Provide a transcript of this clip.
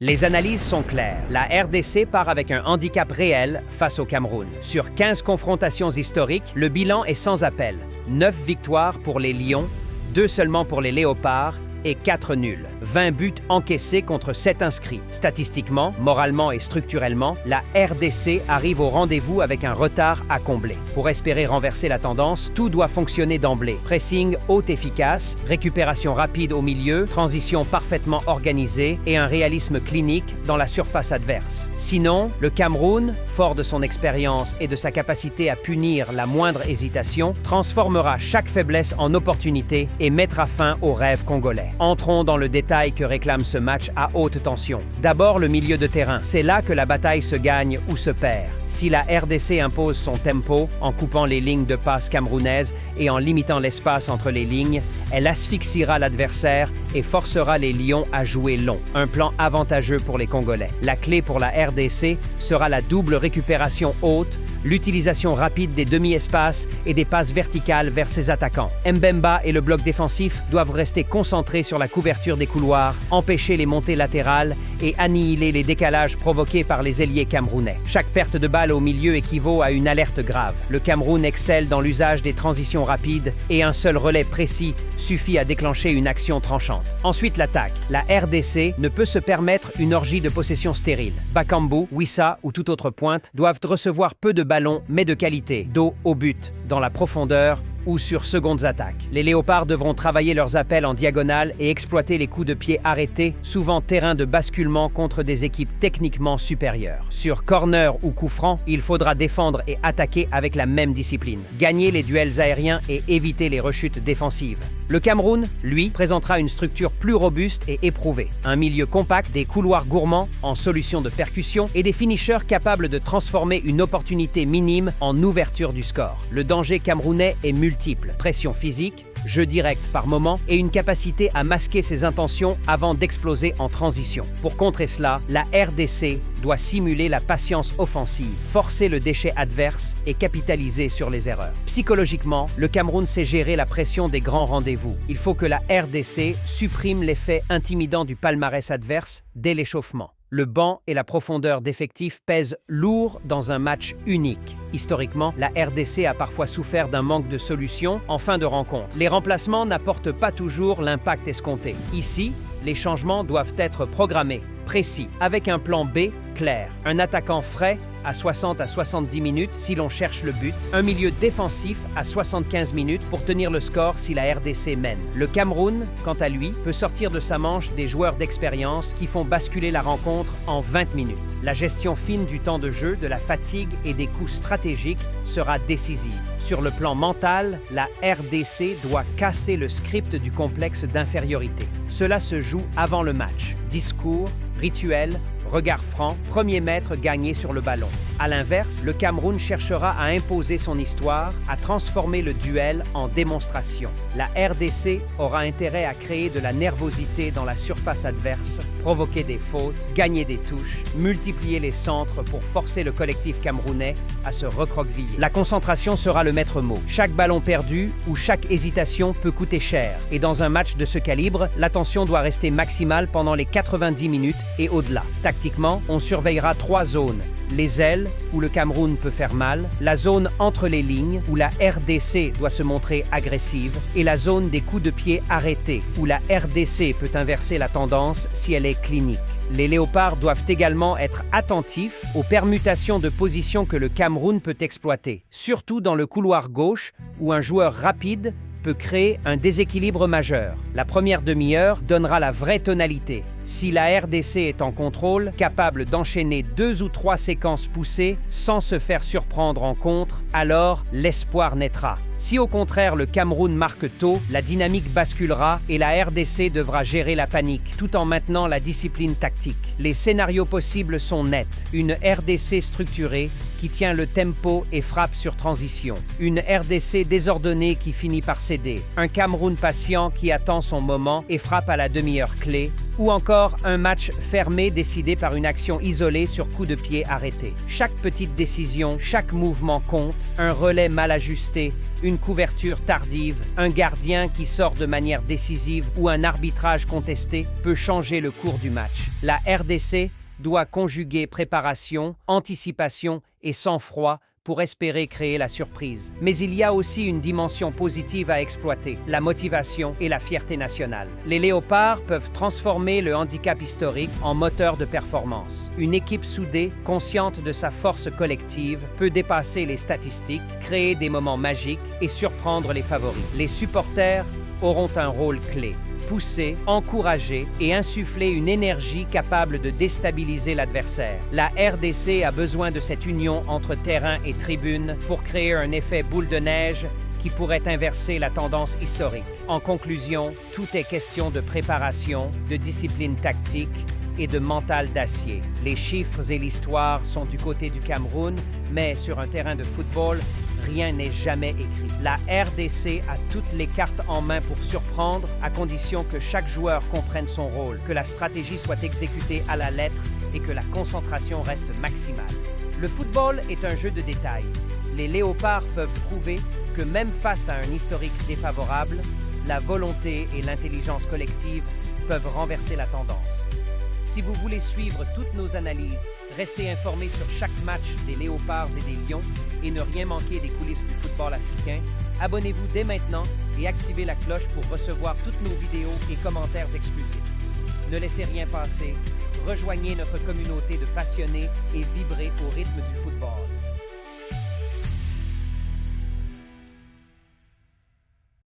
Les analyses sont claires. La RDC part avec un handicap réel face au Cameroun. Sur 15 confrontations historiques, le bilan est sans appel. 9 victoires pour les Lions, 2 seulement pour les Léopards et 4 nuls. 20 buts encaissés contre 7 inscrits. Statistiquement, moralement et structurellement, la RDC arrive au rendez-vous avec un retard à combler. Pour espérer renverser la tendance, tout doit fonctionner d'emblée. Pressing haut efficace, récupération rapide au milieu, transition parfaitement organisée et un réalisme clinique dans la surface adverse. Sinon, le Cameroun, fort de son expérience et de sa capacité à punir la moindre hésitation, transformera chaque faiblesse en opportunité et mettra fin au rêve congolais. Entrons dans le détail que réclame ce match à haute tension. D'abord, le milieu de terrain. C'est là que la bataille se gagne ou se perd. Si la RDC impose son tempo en coupant les lignes de passe camerounaises et en limitant l'espace entre les lignes, elle asphyxiera l'adversaire et forcera les Lions à jouer long. Un plan avantageux pour les Congolais. La clé pour la RDC sera la double récupération haute, l'utilisation rapide des demi-espaces et des passes verticales vers ses attaquants. Mbemba et le bloc défensif doivent rester concentrés sur la couverture des couloirs, empêcher les montées latérales et annihiler les décalages provoqués par les ailiers camerounais. Chaque perte de balle au milieu équivaut à une alerte grave. Le Cameroun excelle dans l'usage des transitions rapides et un seul relais précis suffit à déclencher une action tranchante. Ensuite, l'attaque. La RDC ne peut se permettre une orgie de possession stérile. Bakambu, Wissa ou toute autre pointe doivent recevoir peu de ballons, mais de qualité, dos au but, dans la profondeur ou sur secondes attaques. Les Léopards devront travailler leurs appels en diagonale et exploiter les coups de pied arrêtés, souvent terrain de basculement contre des équipes techniquement supérieures. Sur corner ou coup franc, il faudra défendre et attaquer avec la même discipline, gagner les duels aériens et éviter les rechutes défensives. Le Cameroun, lui, présentera une structure plus robuste et éprouvée. Un milieu compact, des couloirs gourmands en solution de percussion et des finishers capables de transformer une opportunité minime en ouverture du score. Le danger camerounais est multiple. Pression physique, jeu direct par moment et une capacité à masquer ses intentions avant d'exploser en transition. Pour contrer cela, la RDC doit simuler la patience offensive, forcer le déchet adverse et capitaliser sur les erreurs. Psychologiquement, le Cameroun sait gérer la pression des grands rendez-vous. Il faut que la RDC supprime l'effet intimidant du palmarès adverse dès l'échauffement. Le banc et la profondeur d'effectifs pèsent lourd dans un match unique. Historiquement, la RDC a parfois souffert d'un manque de solutions en fin de rencontre. Les remplacements n'apportent pas toujours l'impact escompté. Ici, les changements doivent être programmés, précis, avec un plan B clair. Un attaquant frais à 60 à 70 minutes si l'on cherche le but, un milieu défensif à 75 minutes pour tenir le score si la RDC mène. Le Cameroun, quant à lui, peut sortir de sa manche des joueurs d'expérience qui font basculer la rencontre en 20 minutes. La gestion fine du temps de jeu, de la fatigue et des coups stratégiques sera décisive. Sur le plan mental, la RDC doit casser le script du complexe d'infériorité. Cela se joue avant le match. Discours, rituel, regard franc, premier mètre gagné sur le ballon. À l'inverse, le Cameroun cherchera à imposer son histoire, à transformer le duel en démonstration. La RDC aura intérêt à créer de la nervosité dans la surface adverse, provoquer des fautes, gagner des touches, multiplier les centres pour forcer le collectif camerounais à se recroqueviller. La concentration sera le maître mot. Chaque ballon perdu ou chaque hésitation peut coûter cher. Et dans un match de ce calibre, l'attention doit rester maximale pendant les 90 minutes et au-delà. Tactiquement, on surveillera 3 zones. Les ailes, où le Cameroun peut faire mal, la zone entre les lignes, où la RDC doit se montrer agressive, et la zone des coups de pied arrêtés, où la RDC peut inverser la tendance si elle est clinique. Les Léopards doivent également être attentifs aux permutations de position que le Cameroun peut exploiter, surtout dans le couloir gauche, où un joueur rapide peut créer un déséquilibre majeur. La première demi-heure donnera la vraie tonalité. Si la RDC est en contrôle, capable d'enchaîner 2 ou 3 séquences poussées sans se faire surprendre en contre, alors l'espoir naîtra. Si au contraire le Cameroun marque tôt, la dynamique basculera et la RDC devra gérer la panique, tout en maintenant la discipline tactique. Les scénarios possibles sont nets. Une RDC structurée qui tient le tempo et frappe sur transition. Une RDC désordonnée qui finit par céder. Un Cameroun patient qui attend son moment et frappe à la demi-heure clé, Ou encore un match fermé décidé par une action isolée sur coup de pied arrêté. Chaque petite décision, chaque mouvement compte, un relais mal ajusté, une couverture tardive, un gardien qui sort de manière décisive ou un arbitrage contesté peut changer le cours du match. La RDC doit conjuguer préparation, anticipation et sang-froid pour espérer créer la surprise. Mais il y a aussi une dimension positive à exploiter, la motivation et la fierté nationale. Les Léopards peuvent transformer le handicap historique en moteur de performance. Une équipe soudée, consciente de sa force collective, peut dépasser les statistiques, créer des moments magiques et surprendre les favoris. Les supporters auront un rôle clé. Pousser, encourager et insuffler une énergie capable de déstabiliser l'adversaire. La RDC a besoin de cette union entre terrain et tribune pour créer un effet boule de neige qui pourrait inverser la tendance historique. En conclusion, tout est question de préparation, de discipline tactique et de mental d'acier. Les chiffres et l'histoire sont du côté du Cameroun, mais sur un terrain de football, rien n'est jamais écrit. La RDC a toutes les cartes en main pour surprendre, à condition que chaque joueur comprenne son rôle, que la stratégie soit exécutée à la lettre et que la concentration reste maximale. Le football est un jeu de détails. Les Léopards peuvent prouver que même face à un historique défavorable, la volonté et l'intelligence collective peuvent renverser la tendance. Si vous voulez suivre toutes nos analyses, restez informés sur chaque match des Léopards et des Lions et ne rien manquer des coulisses du football africain, abonnez-vous dès maintenant et activez la cloche pour recevoir toutes nos vidéos et commentaires exclusifs. Ne laissez rien passer, rejoignez notre communauté de passionnés et vibrez au rythme du football.